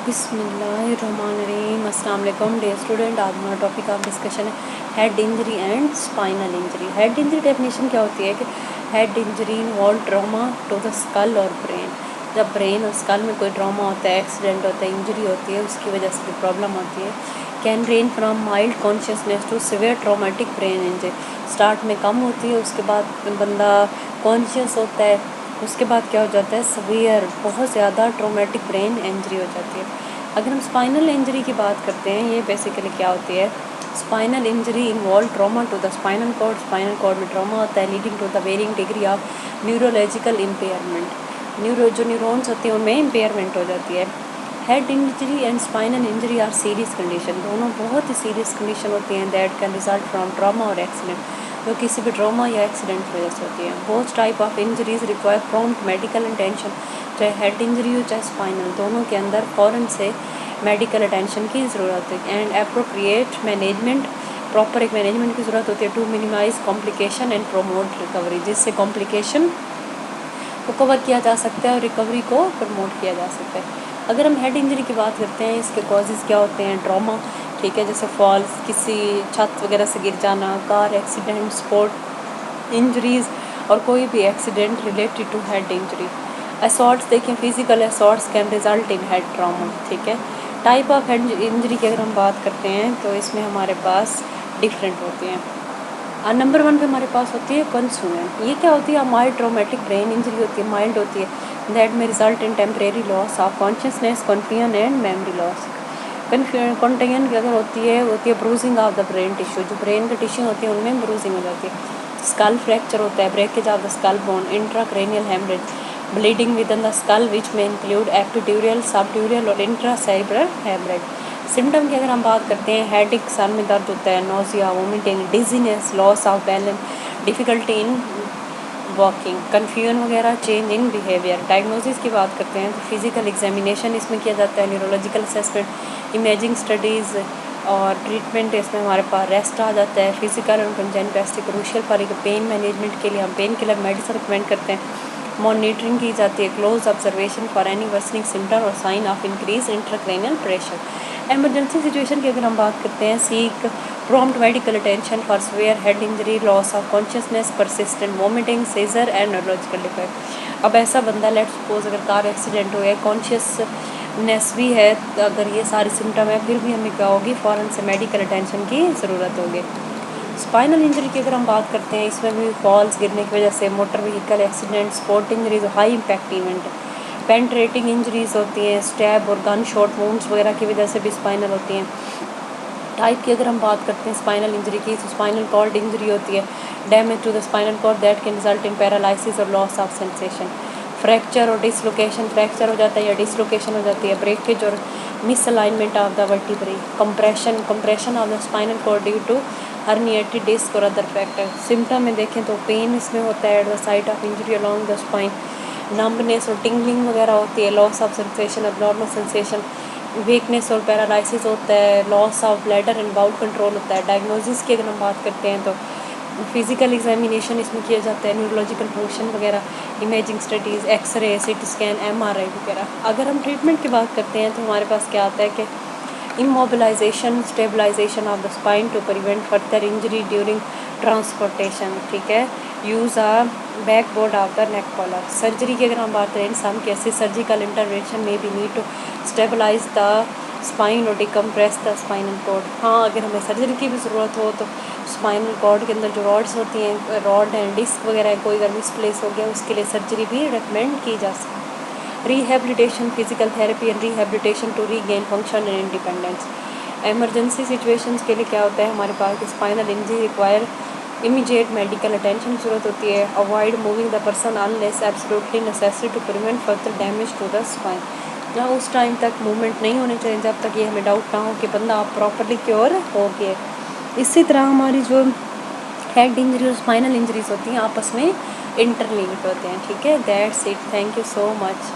बिस्मिल्लाहिर्रहमानिर्रहीम। अस्सलाम वालेकुम डियर स्टूडेंट। आज हमारा टॉपिक ऑफ डिस्कशन है head injury and spinal injury. Head injury definition क्या होती है कि head injury involve trauma to the skull और ब्रेन। जब ब्रेन और स्कल में कोई ट्रॉमा होता है, एक्सीडेंट होता है, इंजरी होती है, उसकी वजह से जो प्रॉब्लम होती है can range from mild consciousness to severe traumatic brain injury. Start में कम होती है, उसके बाद बंदा कॉन्शियस होता है, उसके बाद क्या हो जाता है, सवियर बहुत ज़्यादा ट्रॉमेटिक ब्रेन इंजरी हो जाती है। अगर हम स्पाइनल इंजरी की बात करते हैं, ये बेसिकली क्या होती है, spinal injury involve trauma to the spinal cord में ट्रॉमा होता है leading to the varying degree of neurological impairment. जो न्यूरॉन्स होती हैं उनमें इम्पेयरमेंट हो जाती है। Head injury and spinal injury are serious condition, दोनों बहुत ही सीरियस कंडीशन होती हैं that can result from trauma और एक्सीडेंट, जो किसी भी ट्रॉमा या एक्सीडेंट की वजह से होती है। Both type of injuries require prompt medical attention, चाहे हेड इंजरी हो चाहे स्पाइनल, दोनों के अंदर फ़ौरन से मेडिकल अटेंशन की ज़रूरत है एंड अप्रोप्रिएट मैनेजमेंट, प्रॉपर एक मैनेजमेंट की ज़रूरत होती है to minimize complication and promote recovery, जिससे कॉम्प्लिकेशन को कवर किया जा सकता है और रिकवरी को प्रमोट किया जा सकता है। अगर हम हेड इंजरी की बात करते हैं, इसके कॉजेज़ क्या होते हैं, ट्रॉमा, ठीक है, जैसे फॉल्स, किसी छत वगैरह से गिर जाना, कार एक्सीडेंट, स्पोर्ट इंजरीज़ और कोई भी accident related to head injury. Assaults देखें, physical assaults can result in head trauma, ठीक है। टाइप ऑफ हेड इंजरी की अगर हम बात करते हैं तो इसमें हमारे पास डिफरेंट होती हैं। नंबर 1 पे हमारे पास होती है कंसुएंट। ये क्या होती है, माइल्ड ट्रॉमेटिक ब्रेन इंजरी होती है, माइल्ड होती है, दैट में result in temporary loss of consciousness, confusion and memory loss. Contusion की अगर होती है bruising of the brain tissue, जो ब्रेन के टिश्यू होती है उनमें ब्रूजिंग हो जाती है। स्कल फ्रैक्चर होता है, breakage of the skull bone, intracranial haemorrhage, bleeding within the skull which में इंक्लूड एपिड्यूरल, सबड्यूरल और इंट्रासेरेब्रल हेमरेज। सिम्टम की अगर हम बात करते हैं, हेडेक, सर में दर्द होता है, nausea, vomiting, dizziness, loss of balance, difficulty in walking, confusion वगैरह, चेंज इन बिहेवियर। डायग्नोसिस की बात करते हैं तो फिजिकल एग्जामिनेशन इसमें किया जाता है, न्यूरोलॉजिकल असेसमेंट, इमेजिंग स्टडीज़ और ट्रीटमेंट इसमें हमारे पास रेस्ट आ जाता है। फिजिकल और congenital crucial for pain management के लिए हम पेन किलर मेडिसिन रिकमेंड करते हैं। मॉनिटरिंग की जाती है, close observation for any worsening symptom और sign of increase intracranial pressure. Emergency situation की अगर हम बात करते हैं, seek prompt medical attention for severe head injury, loss of consciousness, persistent vomiting, seizure and neurological defect. अब ऐसा बंदा, लेट सपोज अगर कार एक्सीडेंट हो गया, कॉन्शियसनेस भी है, अगर ये सारे सिम्टम है, फिर भी हमें क्या होगी, फ़ौरन से मेडिकल अटेंशन की ज़रूरत होगी। स्पाइनल इंजरी की अगर हम बात करते हैं, इसमें भी फॉल्स, गिरने की वजह से, motor vehicle accident, sport injuries, high impact event, penetrating injuries होती हैं, स्टैब और गन शॉट वुंड्स वगैरह की वजह से भी स्पाइनल होती हैं। टाइप की अगर हम बात करते हैं स्पाइनल इंजरी की, तो स्पाइनल कॉर्ड इंजरी होती है, damage to the spinal cord that can result in paralysis और लॉस ऑफ सेंसेशन। फ्रैक्चर और डिसलोकेशन, फ्रैक्चर हो जाता है या डिसलोकेशन हो जाती है, ब्रेकेज और misalignment of the vertebrae, compression of the spinal cord due to herniated disc और अदर फैक्टर। सिम्टम में देखें तो पेन इसमें होता है at the site of injury along the spine, numbness और टिंगलिंग वगैरह होती है, loss of sensation, abnormal sensation, weakness और पैरालिसिस होता है, loss of bladder and bowel control होता है। डायग्नोसिस की अगर हम बात करते हैं तो फिजिकल एग्जामिनेशन इसमें किया जाता है, न्यूरोलॉजिकल फंक्शन वगैरह, imaging studies, X-ray, CT scan, MRI वगैरह। अगर हम ट्रीटमेंट की बात करते हैं तो हमारे पास क्या आता है कि immobilization, stabilization of the spine to prevent further injury during transportation, ठीक है, use a back board of the neck collar. Surgery की अगर हम बात करें, सम केसेस सर्जिकल इंटरवेंशन में भी need to stabilize the spine और डिकम्प्रेस द स्पाइनल कॉर्ड। हाँ, अगर हमें सर्जरी की भी ज़रूरत हो तो स्पाइनल कॉर्ड के अंदर जो रॉड्स होती हैं, रॉड एंड डिस्क वगैरह कोई अगर मिसप्लेस हो गया, उसके लिए सर्जरी भी रिकमेंड की जा सकती है। Rehabilitation, physical therapy and rehabilitation to regain function and independence. Emergency situations के लिए क्या होता है, हमारे पास spinal injury require immediate medical attention ज़रूरत होती है। Avoid moving the person unless absolutely necessary to prevent further damage to the spine. ना उस टाइम तक मूवमेंट नहीं होनी चाहिए जब तक ये हमें डाउट ना हो कि बंदा आप प्रॉपरली क्योर हो गया। इसी तरह हमारी जो हेड इंजरी और स्पाइनल इंजरीज होती हैं आपस में इंटरलिंक्ड होते हैं, ठीक है। That's it, thank you so much.